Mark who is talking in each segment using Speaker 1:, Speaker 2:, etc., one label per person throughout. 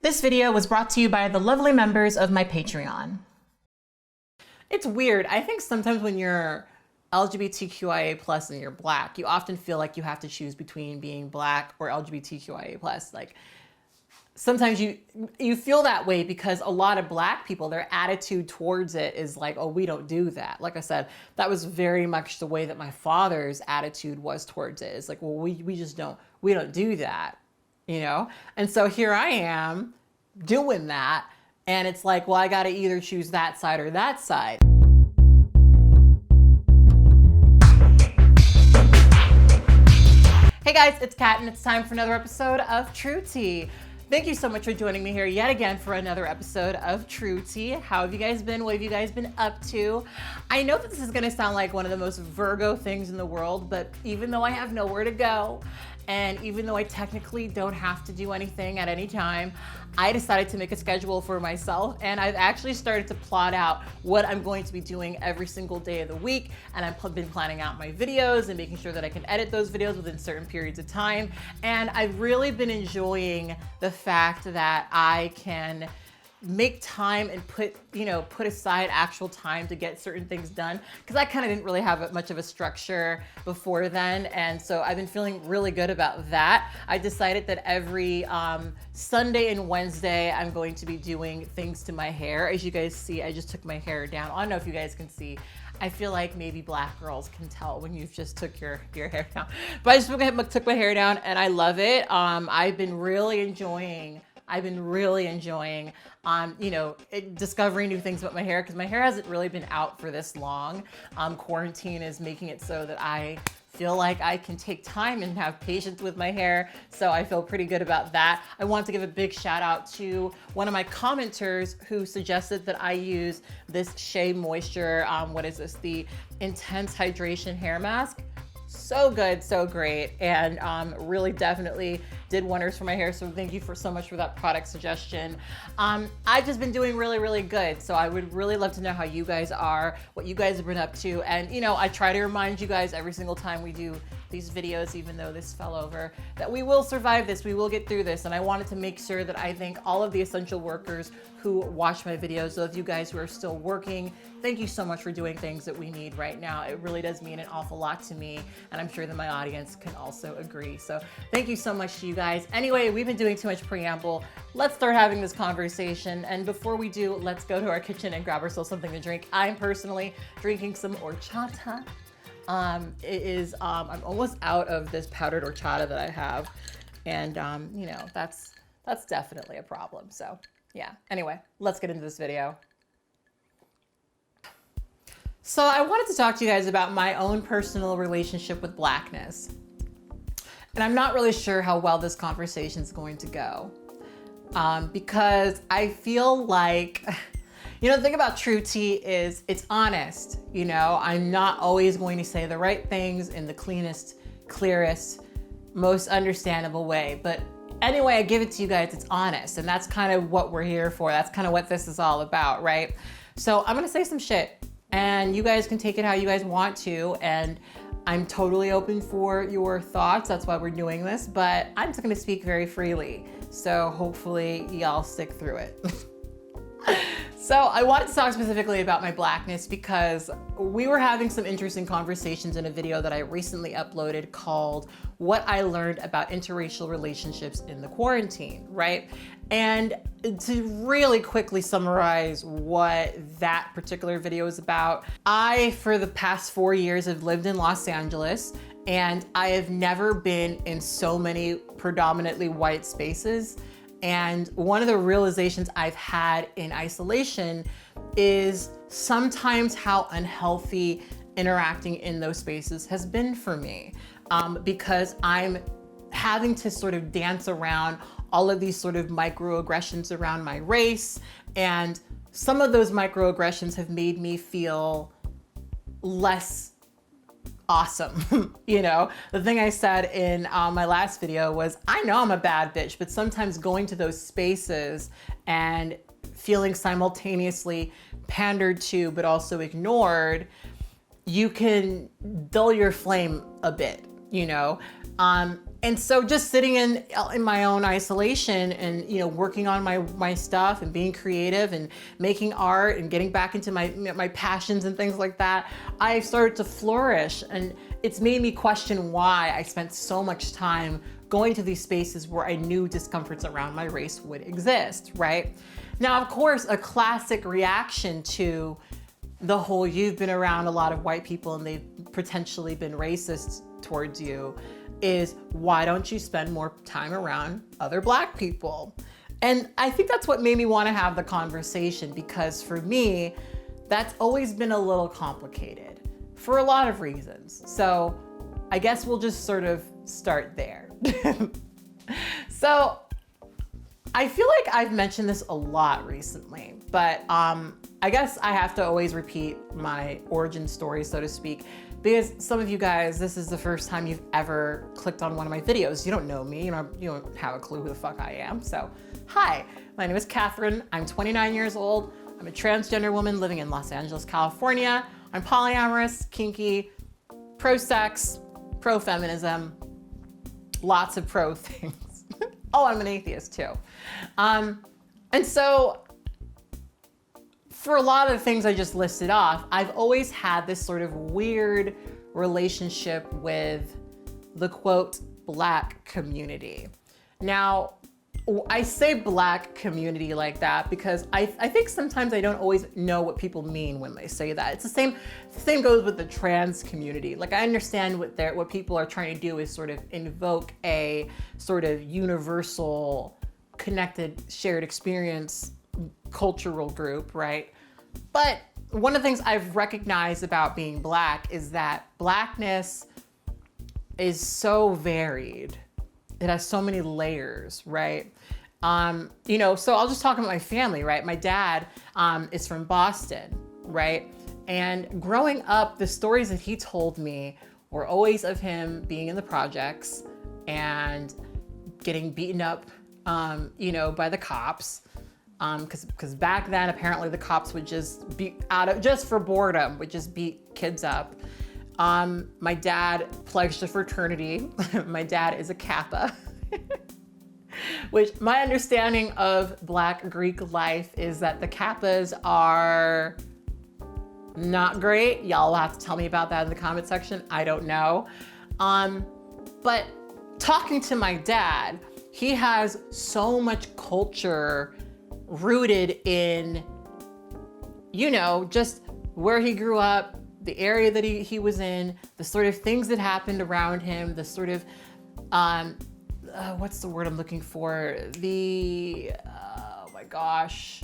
Speaker 1: This video was brought to you by the lovely members of my Patreon. It's weird. I think sometimes when you're LGBTQIA+ and you're Black, you often feel like you have to choose between being Black or LGBTQIA+. Like sometimes you feel that way because a lot of Black people, their attitude towards it is like, oh, we don't do that. Like I said, that was very much the way that my father's attitude was towards it. It's like, well, we just don't do that, you know? And so here I am doing that. And it's like, well, I got to either choose that side or that side. Hey guys, it's Kat and it's time for another episode of True Tea. Thank you so much for joining me here yet again for another episode of True Tea. How have you guys been? What have you guys been up to? I know that this is gonna sound like one of the most Virgo things in the world, but even though I have nowhere to go, and even though I technically don't have to do anything at any time, I decided to make a schedule for myself, and I've actually started to plot out what I'm going to be doing every single day of the week, and I've been planning out my videos and making sure that I can edit those videos within certain periods of time. And I've really been enjoying the fact that I can make time and put aside actual time to get certain things done, because I kind of didn't really have much of a structure before then, and so I've been feeling really good about that. I decided that every Sunday and Wednesday I'm going to be doing things to my hair. As you guys see, I just took my hair down. I don't know if you guys can see. I feel like maybe Black girls can tell when you've just took your hair down, but I just took my hair down and I love it. I've been really enjoying discovering new things about my hair, because my hair hasn't really been out for this long. Quarantine is making it so that I feel like I can take time and have patience with my hair. So I feel pretty good about that. I want to give a big shout out to one of my commenters who suggested that I use this Shea Moisture, what is this? The Intense Hydration Hair Mask. So good, so great, and really definitely did wonders for my hair. So thank you so much for that product suggestion. I've just been doing really, really good. So I would really love to know how you guys are, what you guys have been up to. And I try to remind you guys every single time we do these videos, even though this fell over, that we will survive this, we will get through this. And I wanted to make sure that I thank all of the essential workers who watch my videos. Those of you guys who are still working, thank you so much for doing things that we need right now. It really does mean an awful lot to me, and I'm sure that my audience can also agree. So thank you so much to you guys. Anyway, we've been doing too much preamble. Let's start having this conversation. And before we do, let's go to our kitchen and grab ourselves something to drink. I'm personally drinking some horchata. I'm almost out of this powdered horchata that I have, and that's definitely a problem. So yeah, anyway, let's get into this video. So I wanted to talk to you guys about my own personal relationship with Blackness. And I'm not really sure how well this conversation is going to go, because I feel like, the thing about True Tea is it's honest. I'm not always going to say the right things in the cleanest, clearest, most understandable way. But anyway, I give it to you guys, it's honest. And that's kind of what we're here for. That's kind of what this is all about, right? So I'm gonna say some shit, and you guys can take it how you guys want to. And I'm totally open for your thoughts. That's why we're doing this. But I'm just gonna speak very freely. So hopefully y'all stick through it. So I wanted to talk specifically about my Blackness because we were having some interesting conversations in a video that I recently uploaded called What I Learned About Interracial Relationships in the Quarantine, right? And to really quickly summarize what that particular video is about, I, for the past 4 years, have lived in Los Angeles, and I have never been in so many predominantly white spaces. And one of the realizations I've had in isolation is sometimes how unhealthy interacting in those spaces has been for me, because I'm having to sort of dance around all of these sort of microaggressions around my race. And some of those microaggressions have made me feel less awesome. The thing I said in my last video was, I know I'm a bad bitch, but sometimes going to those spaces and feeling simultaneously pandered to, but also ignored, you can dull your flame a bit, And so just sitting in my own isolation and, you know, working on my stuff and being creative and making art and getting back into my passions and things like that, I started to flourish. And it's made me question why I spent so much time going to these spaces where I knew discomforts around my race would exist, right? Now, of course, a classic reaction to the whole you've been around a lot of white people and they've potentially been racist towards you is, why don't you spend more time around other Black people? And I think that's what made me want to have the conversation, because for me, that's always been a little complicated for a lot of reasons. So I guess we'll just sort of start there. So I feel like I've mentioned this a lot recently, but I guess I have to always repeat my origin story, so to speak, because some of you guys, this is the first time you've ever clicked on one of my videos. You don't know me, you don't have a clue who the fuck I am. So, hi, my name is Kathryn. I'm 29 years old. I'm a transgender woman living in Los Angeles, California. I'm polyamorous, kinky, pro-sex, pro-feminism, lots of pro things. Oh, I'm an atheist too. And so for a lot of the things I just listed off, I've always had this sort of weird relationship with the quote Black community. Now, I say Black community like that because I think sometimes I don't always know what people mean when they say that. It's the same goes with the trans community. Like, I understand what people are trying to do is sort of invoke a sort of universal, connected, shared experience cultural group, right? But one of the things I've recognized about being Black is that Blackness is so varied. It has so many layers, right? You know, so I'll just talk about my family, right? My dad is from Boston, right? And growing up, the stories that he told me were always of him being in the projects and getting beaten up, you know, by the cops. Because back then, apparently the cops would just just for boredom, would just beat kids up. My dad pledged a fraternity. My dad is a Kappa, which my understanding of Black Greek life is that the Kappas are not great. Y'all will have to tell me about that in the comment section. I don't know. But talking to my dad, he has so much culture rooted in, you know, just where he grew up, the area that he was in, the sort of things that happened around him, the sort of, what's the word I'm looking for? Oh my gosh,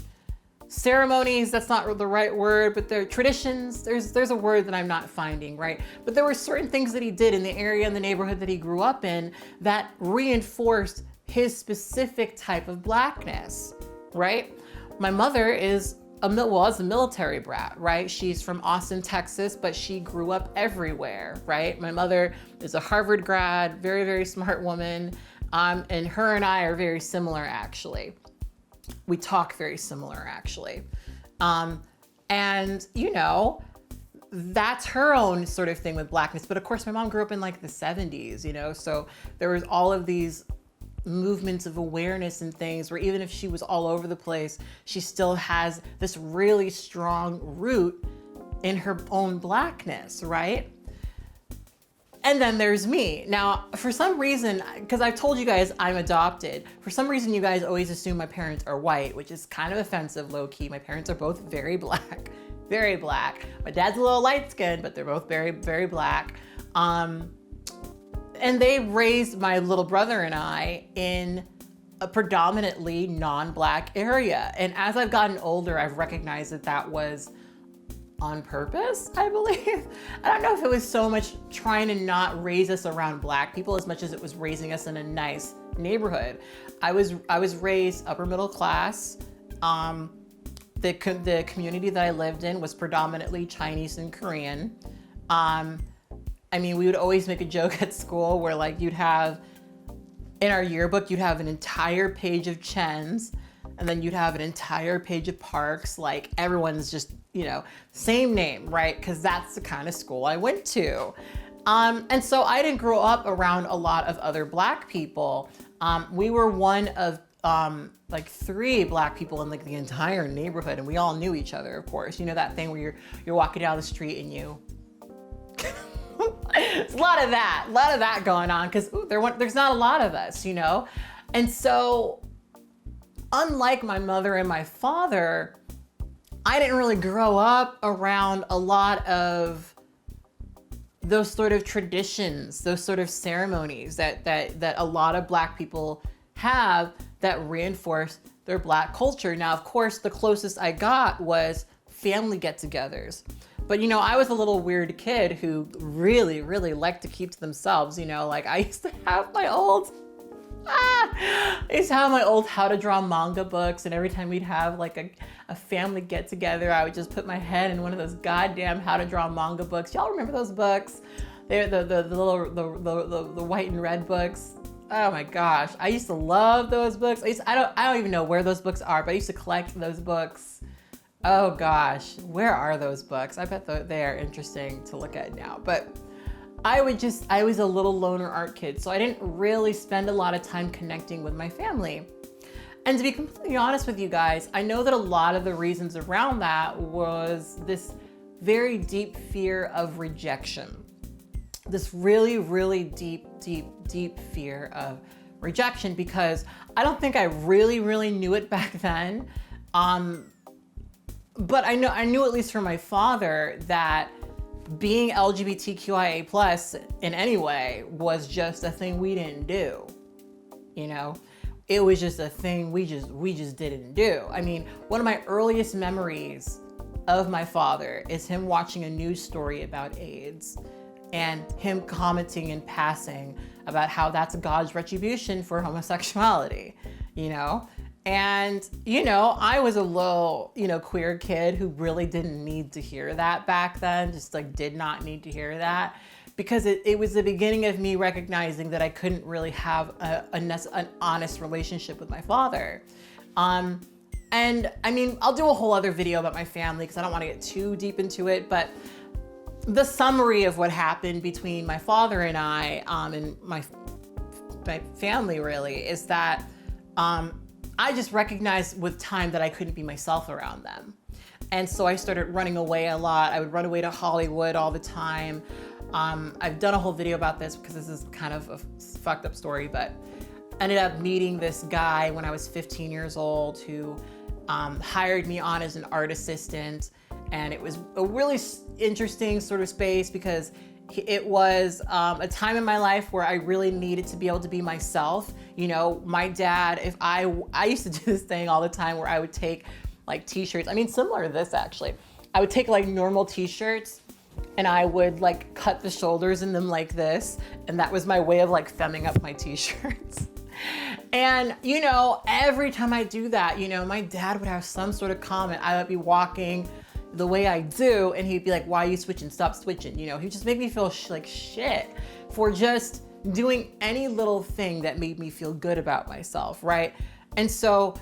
Speaker 1: ceremonies, that's not the right word, but they're traditions. There's a word that I'm not finding, right? But there were certain things that he did in the area and the neighborhood that he grew up in that reinforced his specific type of Blackness, right? My mother was a military brat, right? She's from Austin, Texas, but she grew up everywhere, right? My mother is a Harvard grad, very, very smart woman. And her and I are very similar, actually. We talk very similar, actually. And, you know, that's her own sort of thing with Blackness. But of course, my mom grew up in like the 70s, you know? So there was all of these movements of awareness and things where even if she was all over the place, she still has this really strong root in her own Blackness, right? And then there's me. Now, for some reason, because I've told you guys I'm adopted, for some reason you guys always assume my parents are white, which is kind of offensive, low key. My parents are both very Black, very Black. My dad's a little light skinned, but they're both very, very Black. And they raised my little brother and I in a predominantly non-Black area. And as I've gotten older, I've recognized that that was on purpose, I believe. I don't know if it was so much trying to not raise us around Black people as much as it was raising us in a nice neighborhood. I was raised upper middle class. The community that I lived in was predominantly Chinese and Korean. I mean, we would always make a joke at school where like you'd have, in our yearbook, you'd have an entire page of Chens, and then you'd have an entire page of Parks. Like everyone's just, you know, same name, right? Because that's the kind of school I went to. And so I didn't grow up around a lot of other Black people. We were one of like 3 Black people in like the entire neighborhood, and we all knew each other, of course. You know that thing where you're walking down the street and you it's a lot of that going on, because there's not a lot of us, you know? And so unlike my mother and my father, I didn't really grow up around a lot of those sort of traditions, those sort of ceremonies that a lot of Black people have that reinforce their Black culture. Now, of course, the closest I got was family get-togethers. But, you know, I was a little weird kid who really, really liked to keep to themselves. You know, like I used to have my old how to draw manga books, and every time we'd have like a family get together, I would just put my head in one of those goddamn how to draw manga books. Y'all remember those books? They're the white and red books. Oh my gosh, I used to love those books. I don't even know where those books are, but I used to collect those books. Oh gosh, where are those books? I bet they are interesting to look at now. But I was a little loner art kid, so I didn't really spend a lot of time connecting with my family. And to be completely honest with you guys, I know that a lot of the reasons around that was this very deep fear of rejection. This really, really deep fear of rejection, because I don't think I really, really knew it back then. But I knew at least from my father that being LGBTQIA+ in any way was just a thing we didn't do. You know, it was just a thing we just didn't do. I mean, one of my earliest memories of my father is him watching a news story about AIDS and him commenting in passing about how that's God's retribution for homosexuality, you know? And, you know, I was a little, you know, queer kid who really didn't need to hear that back then, just like did not need to hear that, because it was the beginning of me recognizing that I couldn't really have an honest relationship with my father. And I mean, I'll do a whole other video about my family because I don't want to get too deep into it, but the summary of what happened between my father and I, and my family really, is that I just recognized with time that I couldn't be myself around them. And so I started running away a lot. I would run away to Hollywood all the time. I've done a whole video about this because this is kind of a fucked up story, but I ended up meeting this guy when I was 15 years old who hired me on as an art assistant. And it was a really interesting sort of space because it was a time in my life where I really needed to be able to be myself. You know, my dad, I used to do this thing all the time where I would take like t-shirts. I mean, similar to this actually. I would take like normal t-shirts and I would like cut the shoulders in them like this. And that was my way of like femming up my t-shirts. And, you know, every time I do that, you know, my dad would have some sort of comment. I would be walking the way I do, and he'd be like, why are you switching? Stop switching. You know, he'd just make me feel like shit for just doing any little thing that made me feel good about myself, right? And so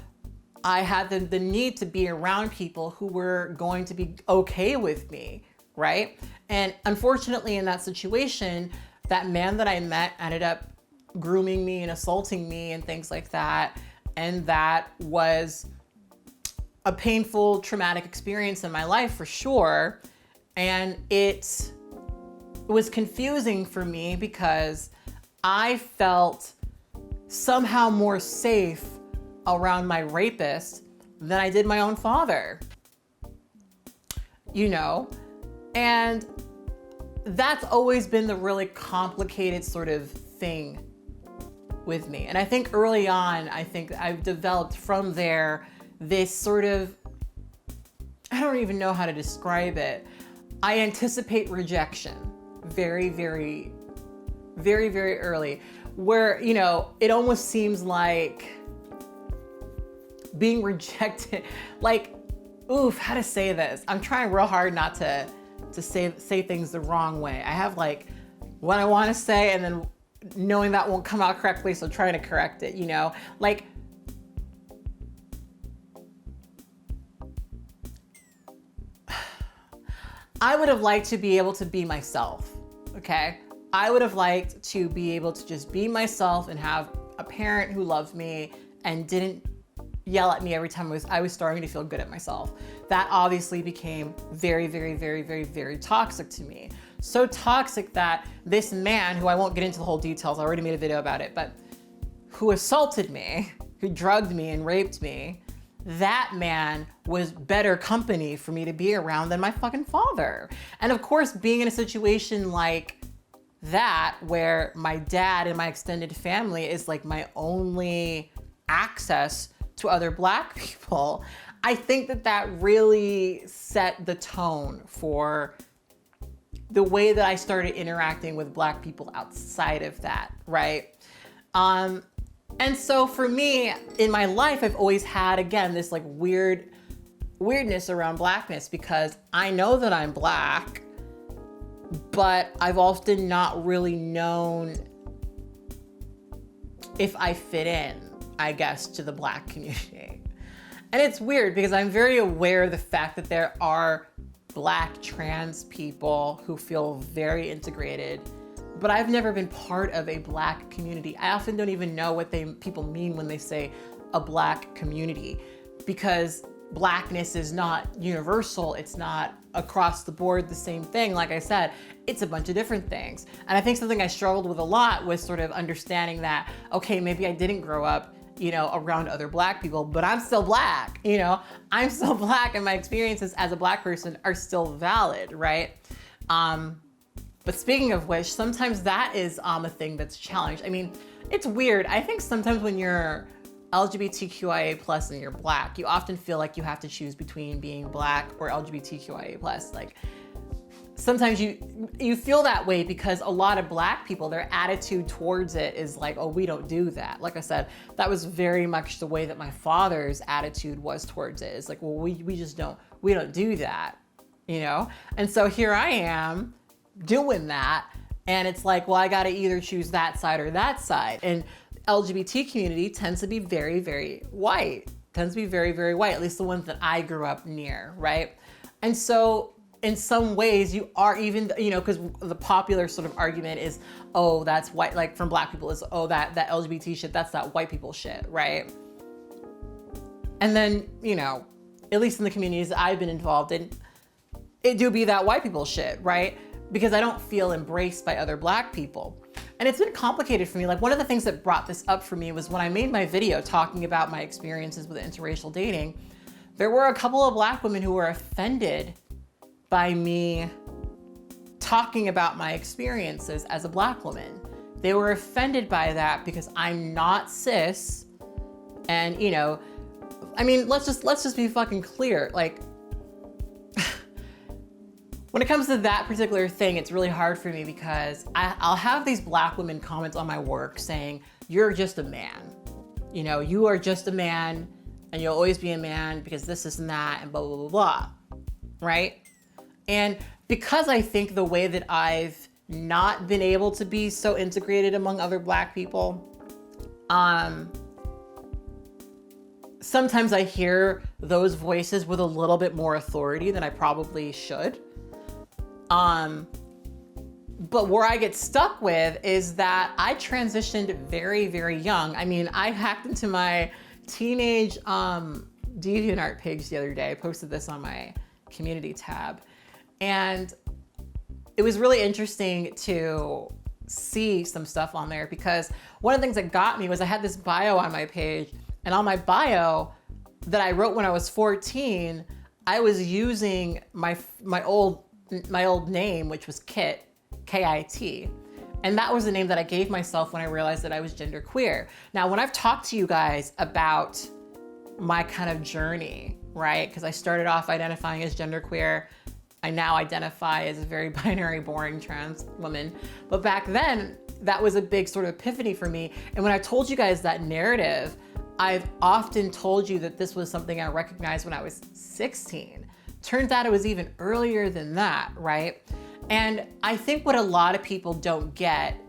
Speaker 1: I had the need to be around people who were going to be okay with me, right? And unfortunately in that situation, that man that I met ended up grooming me and assaulting me and things like that. And that was a painful, traumatic experience in my life for sure. And it was confusing for me because I felt somehow more safe around my rapist than I did my own father, you know? And that's always been the really complicated sort of thing with me. And I think early on, I think I've developed from there this sort of, I don't even know how to describe it. I anticipate rejection very, very, very, very early, where, you know, it almost seems like being rejected, like, oof, how to say this? I'm trying real hard not to say things the wrong way. I have like what I want to say and then knowing that won't come out correctly, so trying to correct it, you know? Like, I would have liked to be able to be myself, okay? I would have liked to be able to just be myself and have a parent who loved me and didn't yell at me every time I was starting to feel good at myself. That obviously became very, very, very, very, very toxic to me. So toxic that this man, who I won't get into the whole details, I already made a video about it, but who assaulted me, who drugged me and raped me, that man was better company for me to be around than my fucking father. And of course, being in a situation like that, where my dad and my extended family is like my only access to other Black people, I think that that really set the tone for the way that I started interacting with Black people outside of that, right? And so for me, in my life, I've always had, again, this like weirdness around Blackness, because I know that I'm Black, but I've often not really known if I fit in, I guess, to the Black community. And it's weird because I'm very aware of the fact that there are Black trans people who feel very integrated, but I've never been part of a Black community. I often don't even know what people mean when they say a Black community, because Blackness is not universal. It's not across the board the same thing. Like I said, it's a bunch of different things. And I think something I struggled with a lot was sort of understanding that, okay, maybe I didn't grow up, you know, around other Black people, but I'm still Black, you know, I'm still Black, and my experiences as a Black person are still valid, right? But speaking of which, sometimes that is a thing that's challenged. I mean, it's weird. I think sometimes when you're LGBTQIA+ and you're Black, you often feel like you have to choose between being Black or LGBTQIA+. Like, sometimes you feel that way because a lot of Black people, their attitude towards it is like, oh, we don't do that. Like I said, that was very much the way that my father's attitude was towards it. It's like, well, we just don't do that, you know? And so here I am doing that, and it's like, well, I gotta either choose that side or that side. And LGBT community tends to be very, very white, at least the ones that I grew up near, right? And so in some ways you are even, you know, because the popular sort of argument is, oh, that's white, like from Black people is, oh, that LGBT shit, that's that white people shit, right? And then, you know, at least in the communities that I've been involved in, it do be that white people shit, right? Because I don't feel embraced by other Black people. And it's been complicated for me. Like, one of the things that brought this up for me was when I made my video talking about my experiences with interracial dating, there were a couple of Black women who were offended by me talking about my experiences as a Black woman. They were offended by that because I'm not cis. And, you know, I mean, let's just be fucking clear. Like, when it comes to that particular thing, it's really hard for me because I'll have these Black women comment on my work saying, you're just a man. You know, you are just a man and you'll always be a man because this and that and blah, blah, blah, blah, right? And because I think the way that I've not been able to be so integrated among other Black people, sometimes I hear those voices with a little bit more authority than I probably should. But where I get stuck with is that I transitioned very, very young. I mean, I hacked into my teenage DeviantArt page the other day. I posted this on my community tab. And it was really interesting to see some stuff on there because one of the things that got me was I had this bio on my page, and on my bio that I wrote when I was 14, I was using my old name, which was Kit, K-I-T. And that was the name that I gave myself when I realized that I was genderqueer. Now, when I've talked to you guys about my kind of journey, right? Because I started off identifying as genderqueer. I now identify as a very binary, boring trans woman. But back then, that was a big sort of epiphany for me. And when I told you guys that narrative, I've often told you that this was something I recognized when I was 16. Turns out it was even earlier than that, right? And I think what a lot of people don't get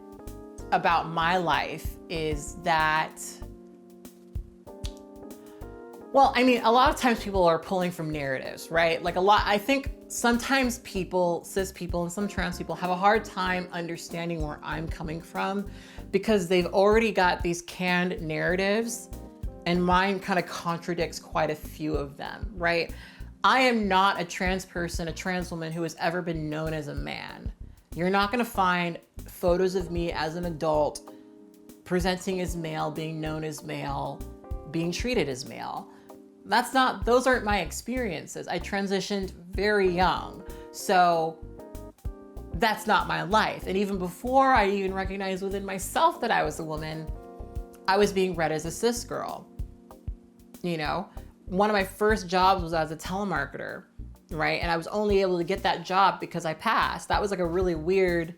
Speaker 1: about my life is that Well, I mean, a lot of times people are pulling from narratives, right? Like I think sometimes people, cis people and some trans people have a hard time understanding where I'm coming from because they've already got these canned narratives and mine kind of contradicts quite a few of them, right? I am not a trans person, a trans woman who has ever been known as a man. You're not gonna find photos of me as an adult presenting as male, being known as male, being treated as male. Those aren't my experiences. I transitioned very young. So that's not my life. And even before I even recognized within myself that I was a woman, I was being read as a cis girl. You know, one of my first jobs was as a telemarketer, right? And I was only able to get that job because I passed. That was like a really weird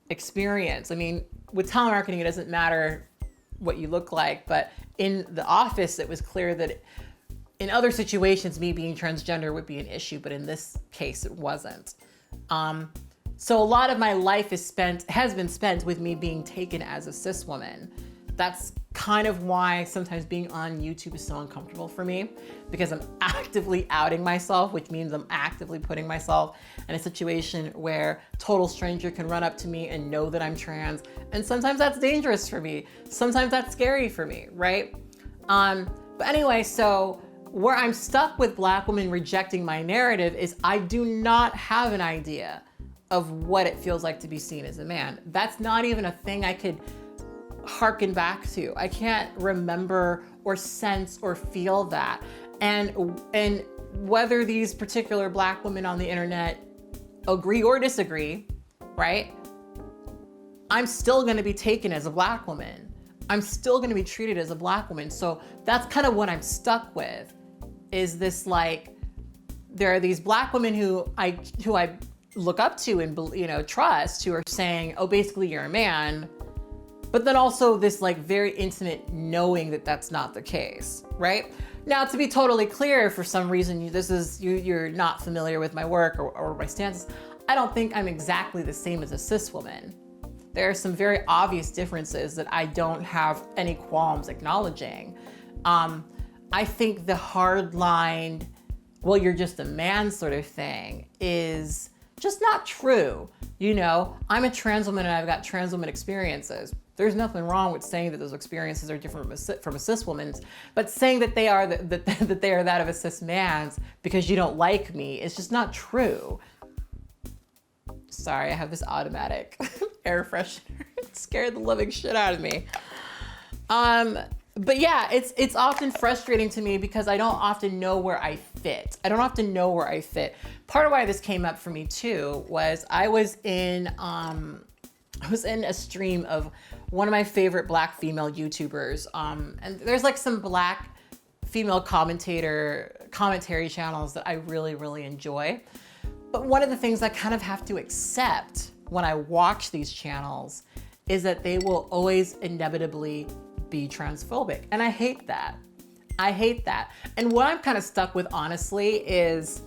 Speaker 1: experience. I mean, with telemarketing, it doesn't matter what you look like, but in the office, it was clear that in other situations, me being transgender would be an issue, but in this case, it wasn't. So a lot of my life has been spent with me being taken as a cis woman. That's kind of why sometimes being on YouTube is so uncomfortable for me, because I'm actively outing myself, which means I'm actively putting myself in a situation where a total stranger can run up to me and know that I'm trans. And sometimes that's dangerous for me. Sometimes that's scary for me, right? But anyway, so where I'm stuck with Black women rejecting my narrative is I do not have an idea of what it feels like to be seen as a man. That's not even a thing I could harken back to. I can't remember or sense or feel that. And whether these particular Black women on the internet agree or disagree, right? I'm still gonna be taken as a Black woman. I'm still gonna be treated as a Black woman. So that's kind of what I'm stuck with, is this, like, there are these Black women who I look up to and, you know, trust, who are saying, oh, basically you're a man. But then also this, like, very intimate knowing that that's not the case, right? Now, to be totally clear, for some reason, you're not familiar with my work or my stances, I don't think I'm exactly the same as a cis woman. There are some very obvious differences that I don't have any qualms acknowledging. I think the hard-lined, well, you're just a man sort of thing is just not true. You know, I'm a trans woman and I've got trans woman experiences. There's nothing wrong with saying that those experiences are different from a cis woman's, but saying that they are that they are that of a cis man's because you don't like me is just not true. Sorry, I have this automatic air freshener. It scared the living shit out of me. But yeah, it's often frustrating to me because I don't often know where I fit. Part of why this came up for me too was I was in a stream of one of my favorite Black female YouTubers. And there's like some Black female commentary channels that I really, really enjoy. But one of the things I kind of have to accept when I watch these channels is that they will always inevitably be transphobic. And I hate that. And what I'm kind of stuck with, honestly, is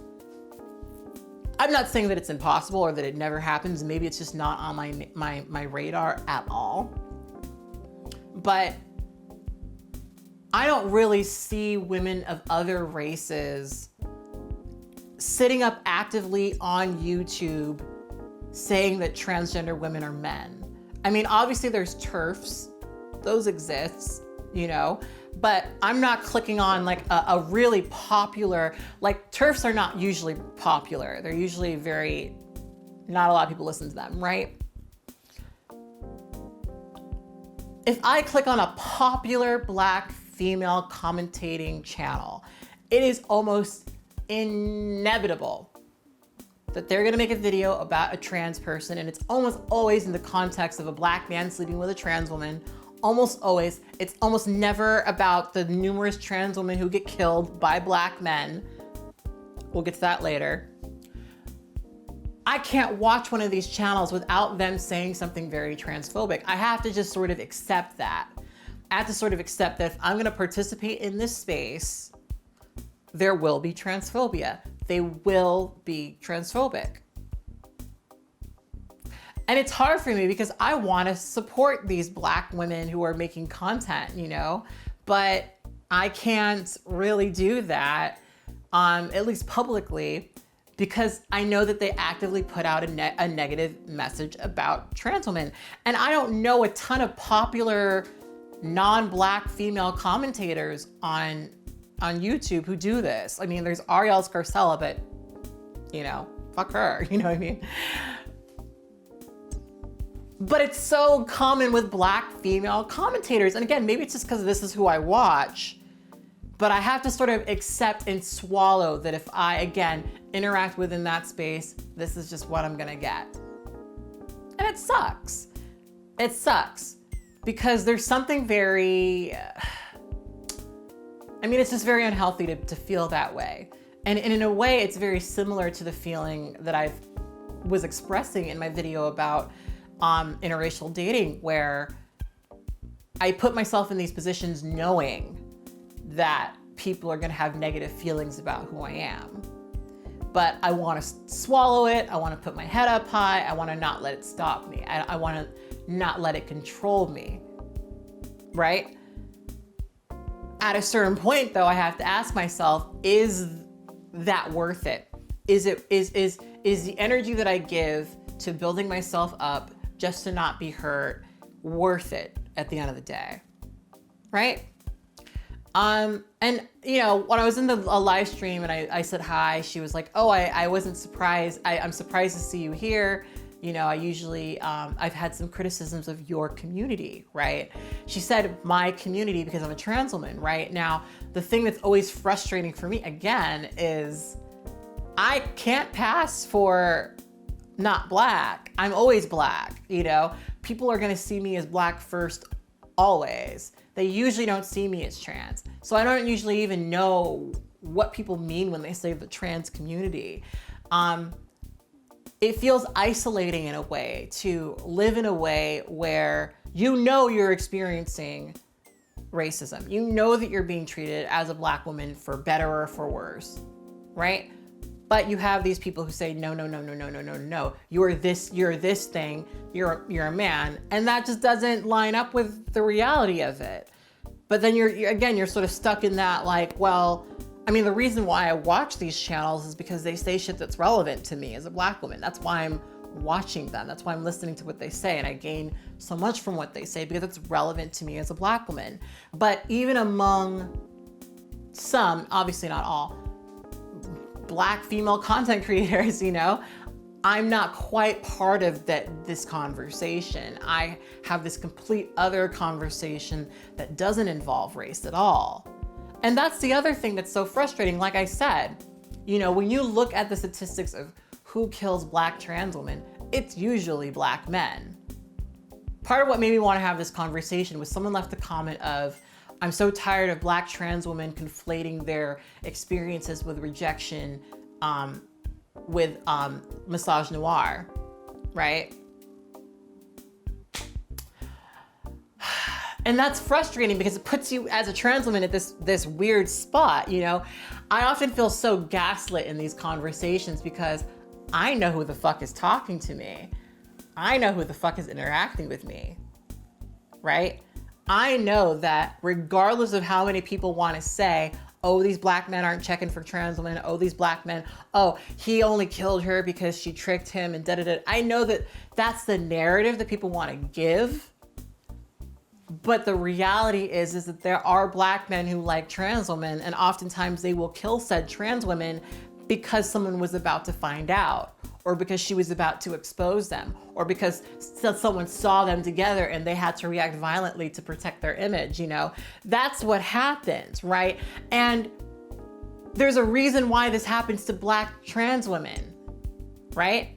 Speaker 1: I'm not saying that it's impossible or that it never happens. Maybe it's just not on my radar at all. But I don't really see women of other races sitting up actively on YouTube saying that transgender women are men. I mean, obviously there's TERFs, those exist, you know, but I'm not clicking on like a really popular, like TERFs are not usually popular. They're usually not a lot of people listen to them, right? If I click on a popular Black female commentating channel, it is almost inevitable that they're gonna make a video about a trans person, and it's almost always in the context of a Black man sleeping with a trans woman. Almost always. It's almost never about the numerous trans women who get killed by Black men. We'll get to that later. I can't watch one of these channels without them saying something very transphobic. I have to just sort of accept that. I have to sort of accept that if I'm gonna participate in this space, there will be transphobia. They will be transphobic. And it's hard for me because I want to support these Black women who are making content, you know, but I can't really do that, at least publicly, because I know that they actively put out a negative message about trans women. And I don't know a ton of popular non-Black female commentators on YouTube who do this. I mean, there's Ariel Scarcella, but you know, fuck her, you know what I mean? But it's so common with Black female commentators. And again, maybe it's just because this is who I watch, but I have to sort of accept and swallow that if I, again, interact within that space, this is just what I'm gonna get. And it sucks. It sucks because there's something very, I mean, it's just very unhealthy to feel that way. And in a way, it's very similar to the feeling that I was expressing in my video about interracial dating, where I put myself in these positions knowing that people are gonna have negative feelings about who I am. But I wanna swallow it, I wanna put my head up high, I wanna not let it stop me. I wanna not let it control me, right? At a certain point though, I have to ask myself, is that worth it? Is the energy that I give to building myself up just to not be hurt worth it at the end of the day, right? And you know, when I was in a live stream and I said hi, she was like, oh, I wasn't surprised. I'm surprised to see you here. You know, I usually, I've had some criticisms of your community, right? She said my community because I'm a trans woman, right? Now, the thing that's always frustrating for me, again, is I can't pass for not Black. I'm always Black, you know? People are gonna see me as Black first, always. They usually don't see me as trans. So I don't usually even know what people mean when they say the trans community. It feels isolating in a way to live in a way where you know you're experiencing racism. You know that you're being treated as a Black woman for better or for worse, right? But you have these people who say, no, no, no, no, no, no, no, no. You're this thing, you're a man. And that just doesn't line up with the reality of it. But then you're sort of stuck in that like, well, I mean, the reason why I watch these channels is because they say shit that's relevant to me as a Black woman. That's why I'm watching them. That's why I'm listening to what they say. And I gain so much from what they say because it's relevant to me as a Black woman. But even among some, obviously not all, Black female content creators, you know, I'm not quite part of this conversation. I have this complete other conversation that doesn't involve race at all. And that's the other thing that's so frustrating. Like I said, you know, when you look at the statistics of who kills Black trans women, it's usually Black men. Part of what made me want to have this conversation was someone left a comment of, I'm so tired of Black trans women conflating their experiences with rejection with misogynoir, right? And that's frustrating because it puts you as a trans woman at this weird spot, you know? I often feel so gaslit in these conversations because I know who the fuck is talking to me. I know who the fuck is interacting with me, right? I know that regardless of how many people want to say, oh, these Black men aren't checking for trans women. Oh, these Black men, oh, he only killed her because she tricked him and da-da-da. I know that that's the narrative that people want to give. But the reality is that there are Black men who like trans women, and oftentimes they will kill said trans women because someone was about to find out, or because she was about to expose them, or because someone saw them together and they had to react violently to protect their image, you know? That's what happens, right? And there's a reason why this happens to Black trans women, right?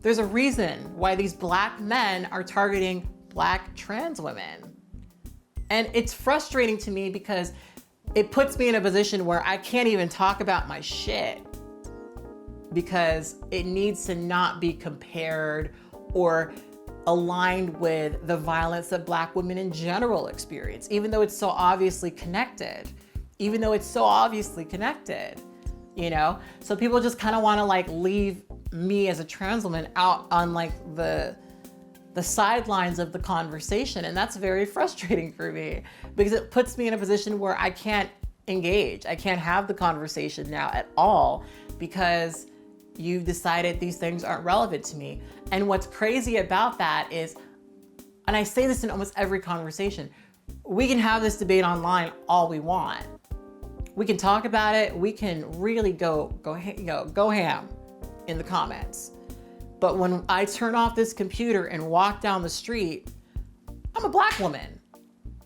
Speaker 1: There's a reason why these Black men are targeting Black trans women. And it's frustrating to me because it puts me in a position where I can't even talk about my shit because it needs to not be compared or aligned with the violence that Black women in general experience, even though it's so obviously connected, you know? So people just kind of want to like leave me as a trans woman out on like the the sidelines of the conversation. And that's very frustrating for me because it puts me in a position where I can't engage. I can't have the conversation now at all because you've decided these things aren't relevant to me. And what's crazy about that is, and I say this in almost every conversation, we can have this debate online all we want. We can talk about it. We can really go ham in the comments. But when I turn off this computer and walk down the street, I'm a Black woman.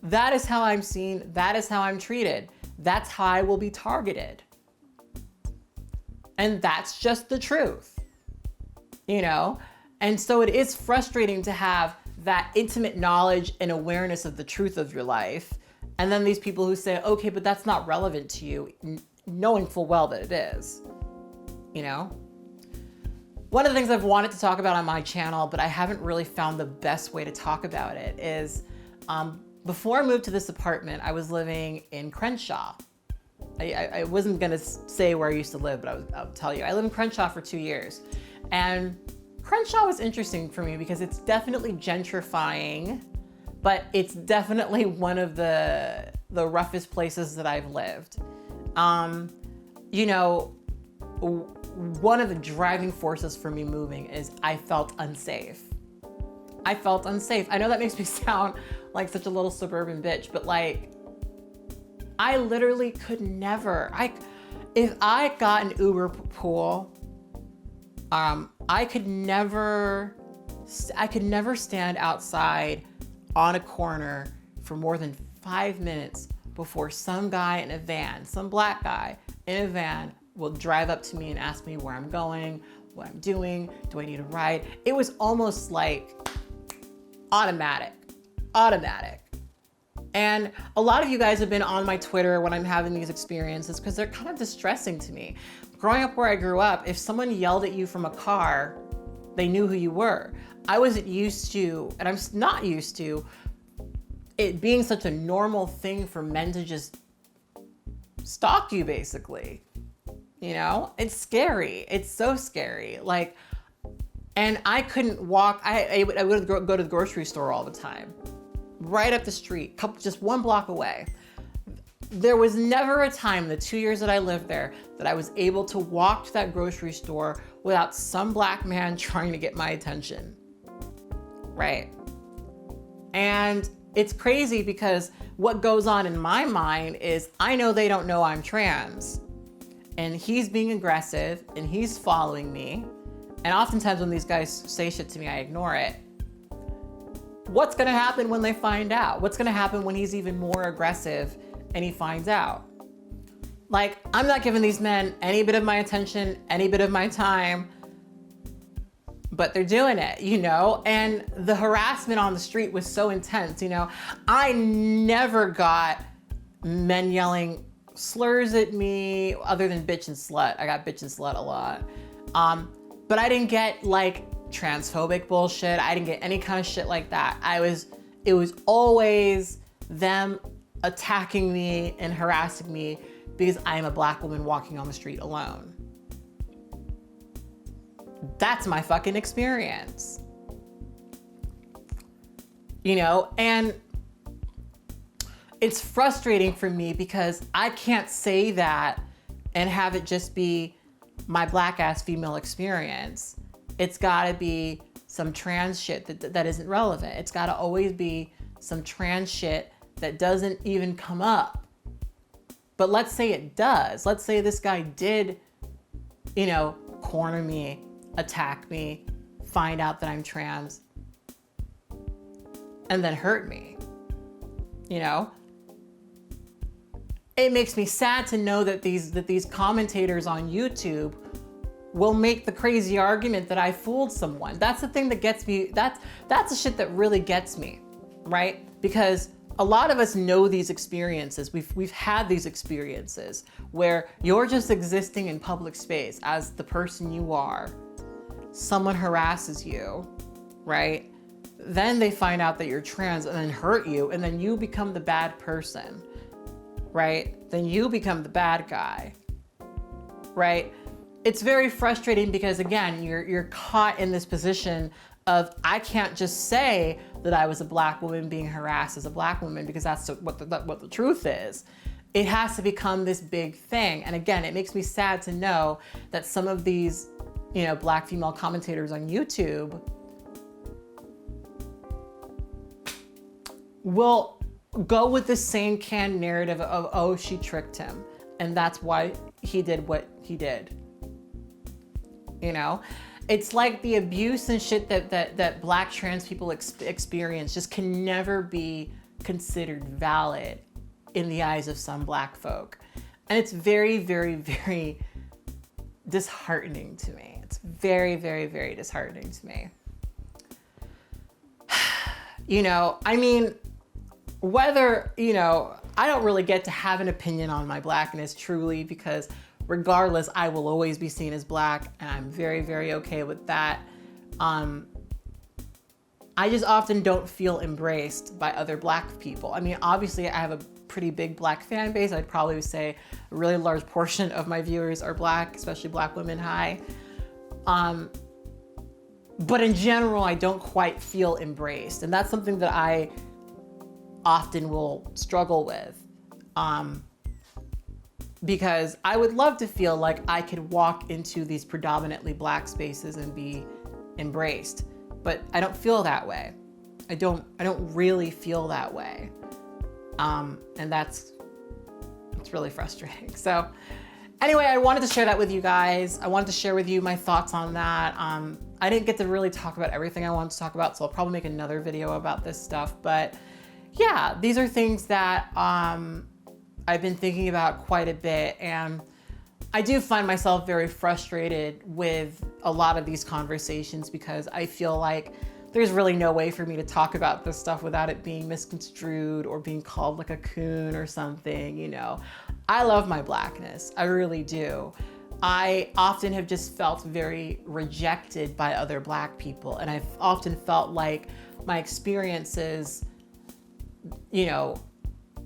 Speaker 1: That is how I'm seen. That is how I'm treated. That's how I will be targeted. And that's just the truth, you know? And so it is frustrating to have that intimate knowledge and awareness of the truth of your life. And then these people who say, okay, but that's not relevant to you, knowing full well that it is, you know? One of the things I've wanted to talk about on my channel, but I haven't really found the best way to talk about it is, before I moved to this apartment, I was living in Crenshaw. I wasn't gonna say where I used to live, but I'll tell you. I lived in Crenshaw for 2 years. And Crenshaw was interesting for me because it's definitely gentrifying, but it's definitely one of the roughest places that I've lived. You know, one of the driving forces for me moving is I felt unsafe. I felt unsafe. I know that makes me sound like such a little suburban bitch, but like, I literally could never, if I got an Uber pool, I could never stand outside on a corner for more than 5 minutes before some guy in a van, some Black guy in a van will drive up to me and ask me where I'm going, what I'm doing, do I need a ride? It was almost like automatic. And a lot of you guys have been on my Twitter when I'm having these experiences because they're kind of distressing to me. Growing up where I grew up, if someone yelled at you from a car, they knew who you were. I wasn't used to, and I'm not used to, it being such a normal thing for men to just stalk you, basically. You know, it's scary. It's so scary. Like, and I couldn't walk. I would go to the grocery store all the time, right up the street, just 1 block away. There was never a time in the 2 years that I lived there that I was able to walk to that grocery store without some Black man trying to get my attention, right? And it's crazy because what goes on in my mind is I know they don't know I'm trans, and he's being aggressive and he's following me. And oftentimes when these guys say shit to me, I ignore it. What's gonna happen when they find out? What's gonna happen when he's even more aggressive and he finds out? Like, I'm not giving these men any bit of my attention, any bit of my time, but they're doing it, you know? And the harassment on the street was so intense, you know? I never got men yelling slurs at me other than bitch and slut. I got bitch and slut a lot. But I didn't get like transphobic bullshit. I didn't get any kind of shit like that. It was always them attacking me and harassing me because I am a Black woman walking on the street alone. That's my fucking experience. You know, and it's frustrating for me because I can't say that and have it just be my Black ass female experience. It's gotta be some trans shit that isn't relevant. It's gotta always be some trans shit that doesn't even come up. But let's say it does. Let's say this guy did, you know, corner me, attack me, find out that I'm trans, and then hurt me, you know? It makes me sad to know that these commentators on YouTube will make the crazy argument that I fooled someone. That's the thing that gets me. That's the shit that really gets me, right? Because a lot of us know these experiences. We've had these experiences where you're just existing in public space as the person you are. Someone harasses you, right? Then they find out that you're trans and then hurt you, and then you become the bad person, right? Then you become the bad guy, right? It's very frustrating because again, you're caught in this position of I can't just say that I was a Black woman being harassed as a Black woman, because that's what the truth is. It has to become this big thing. And again, it makes me sad to know that some of these, you know, Black female commentators on YouTube will go with the same canned narrative of, oh, she tricked him, and that's why he did what he did. You know, it's like the abuse and shit that Black trans people experience just can never be considered valid in the eyes of some Black folk. And it's very, very, very disheartening to me. It's very, very, very disheartening to me. You know, I mean, whether, you know, I don't really get to have an opinion on my Blackness truly, because regardless, I will always be seen as Black, and I'm very, very okay with that. I just often don't feel embraced by other Black people. I mean, obviously I have a pretty big Black fan base. I'd probably say a really large portion of my viewers are Black, especially Black women. Hi. But in general, I don't quite feel embraced. And that's something that I often will struggle with. Because I would love to feel like I could walk into these predominantly Black spaces and be embraced, but I don't feel that way. I don't really feel that way. And it's really frustrating. So anyway, I wanted to share that with you guys. I wanted to share with you my thoughts on that. I didn't get to really talk about everything I wanted to talk about, so I'll probably make another video about this stuff. But yeah, these are things that I've been thinking about quite a bit, and I do find myself very frustrated with a lot of these conversations, because I feel like there's really no way for me to talk about this stuff without it being misconstrued or being called like a coon or something, you know. I love my Blackness, I really do. I often have just felt very rejected by other Black people, and I've often felt like my experiences, you know,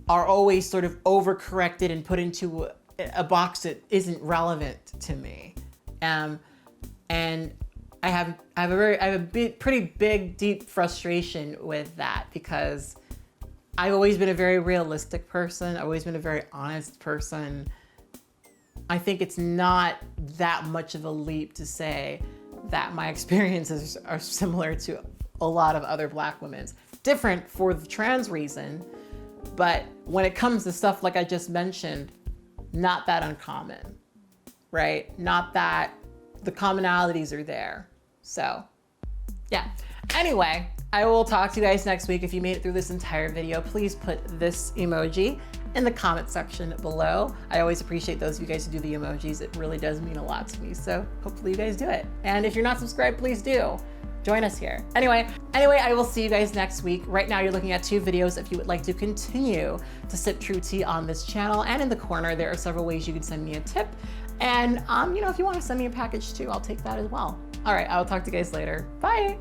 Speaker 1: are always sort of overcorrected and put into a box that isn't relevant to me. And I have a pretty big, deep frustration with that, because I've always been a very realistic person. I've always been a very honest person. I think it's not that much of a leap to say that my experiences are similar to a lot of other Black women's. Different for the trans reason, but when it comes to stuff like I just mentioned, not that uncommon, right? Not that the commonalities are there. So yeah. Anyway, I will talk to you guys next week. If you made it through this entire video, please put this emoji in the comment section below. I always appreciate those of you guys who do the emojis. It really does mean a lot to me. So hopefully you guys do it. And if you're not subscribed, please do. Join us here. Anyway, I will see you guys next week. Right now you're looking at 2 videos. If you would like to continue to sip true tea on this channel, and in the corner, there are several ways you can send me a tip. And you know, if you want to send me a package too, I'll take that as well. All right, I'll talk to you guys later. Bye.